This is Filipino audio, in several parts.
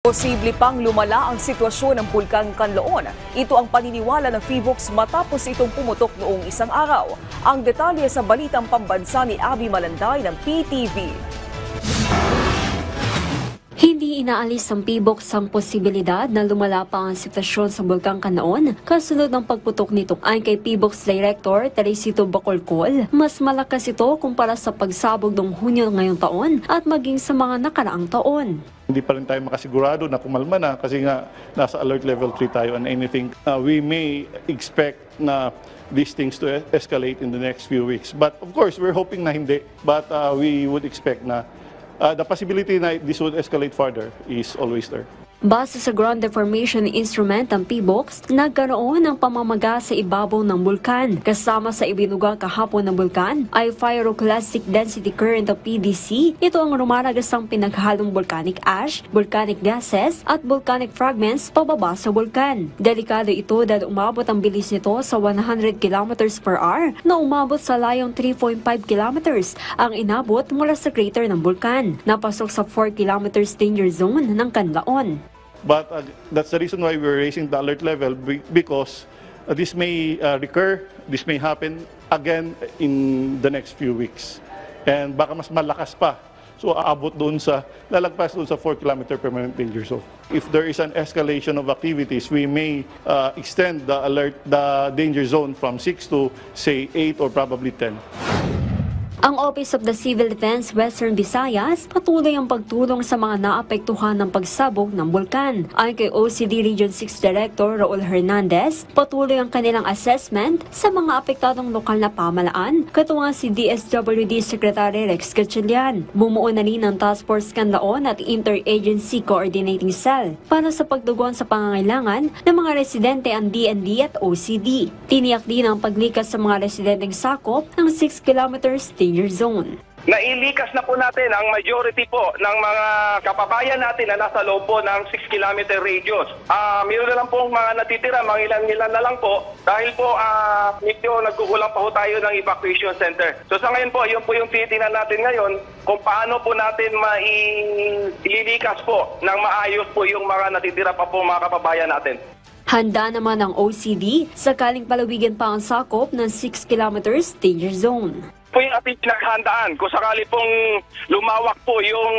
Posible pang lumala ang sitwasyon ng Bulkan Kanlaon. Ito ang paniniwala ng PHIVOLCS matapos itong pumutok noong isang araw. Ang detalye sa balitang pambansa ni Abby Malanday ng PTV. Hindi inaalis ng PHIVOLCS ang posibilidad na lumala pa ang sitwasyon sa Bulkan Kanlaon kasunod ng pagputok nito. Ayon kay PHIVOLCS Director Teresito Bacolcol, mas malakas ito kumpara sa pagsabog noong Hunyo ngayong taon at maging sa mga nakaraang taon. Hindi pa rin tayo makasigurado na kumalma na kasi nga nasa alert level 3 tayo and anything. We may expect na these things to escalate in the next few weeks. But of course, we're hoping na hindi. But we would expect na the possibility na this would escalate further is always there. Base sa ground deformation instrument ng PHIVOLCS, nagkaroon ng pamamaga sa ibabaw ng bulkan. Kasama sa ibinuga kahapon ng bulkan ay pyroclastic density current o PDC. Ito ang rumaragasang pinaghalong volcanic ash, volcanic gases at volcanic fragments pababa sa bulkan. Delikado ito dahil umabot ang bilis nito sa 100 km per hour na umabot sa layong 3.5 km ang inabot mula sa crater ng bulkan. Napasok sa 4 km danger zone ng Kanlaon. But that's the reason why we're raising the alert level because this may recur, this may happen again in the next few weeks. And baka mas malakas pa. So aabot doon sa, lalagpas doon sa 4 km permanent danger zone. If there is an escalation of activities, we may extend the danger zone from 6 to say 8 or probably 10. Ang Office of the Civil Defense Western Visayas patuloy ang pagtulong sa mga naapektuhan ng pagsabog ng bulkan. Ayon kay OCD Region 6 Director Raul Hernandez, patuloy ang kanilang assessment sa mga apektadong lokal na pamalaan, katuwang si DSWD Secretary Rex Gatchalian. Bumuo na rin ang Task Force Kanlaon at Interagency Coordinating Cell para sa pagtugon sa pangangailangan ng mga residente ang DND at OCD. Tiniyak din ang paglikas sa mga residenteng sakop ng 6 kilometers danger zone. Nailikas na po natin ang majority po ng mga kababayan natin na nasa loob po ng 6 km radius. Mayroon na lang po mga natitira, mga ilan na lang po dahil po medyo nagkukulang pa po tayo ng evacuation center. So sa ngayon po, yun po yung titingnan natin ngayon kung paano po natin maililikas po ng maayos po yung mga natitira pa po mga kababayan natin. Handa naman ang OCD sakaling palawigan pa ang sakop ng 6 kilometers danger zone. Po yung ating pinaghandaan kung sakali pong lumawak po yung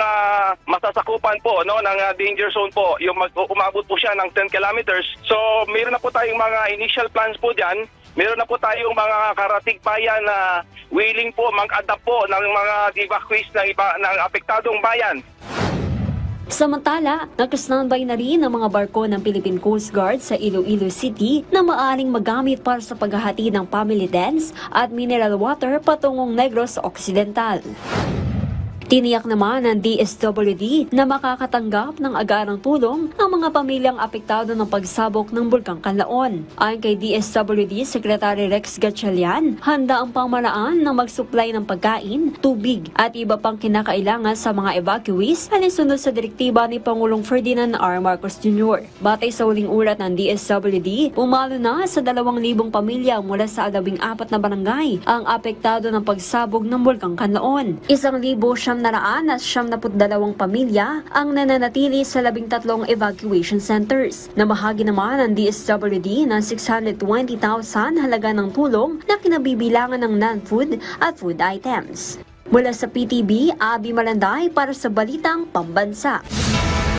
masasakupan po ng danger zone po, yung umabot po siya ng 10 kilometers. So mayroon na po tayong mga initial plans po dyan. Meron na po tayong mga karatig bayan na willing po mag-adapt po ng mga evacuees ng apektadong bayan. Samantala, nag-standby na rin ang mga barko ng Philippine Coast Guard sa Iloilo City na maaaring magamit para sa paghahatid ng family dens at mineral water patungong Negros Occidental. Tiniyak naman ng DSWD na makakatanggap ng agarang tulong ang mga pamilyang apektado ng pagsabog ng Bulkan Kanlaon. Ayon kay DSWD Secretary Rex Gatchalian, handa ang pamamaraan na mag-supply ng pagkain, tubig at iba pang kinakailangan sa mga evacuees alinsunod sa direktiba ni Pangulong Ferdinand R. Marcos Jr. Batay sa huling ulat ng DSWD, pumalo na sa 2,000 pamilya mula sa 14 na barangay ang apektado ng pagsabog ng Bulkan Kanlaon. 1,772 pamilya ang nananatili sa 13 evacuation centers. Namahagi naman ang DSWD ng 620,000 halaga ng tulong na kinabibilangan ng non-food at food items. Mula sa PTV, Abby Malanday para sa Balitang Pambansa.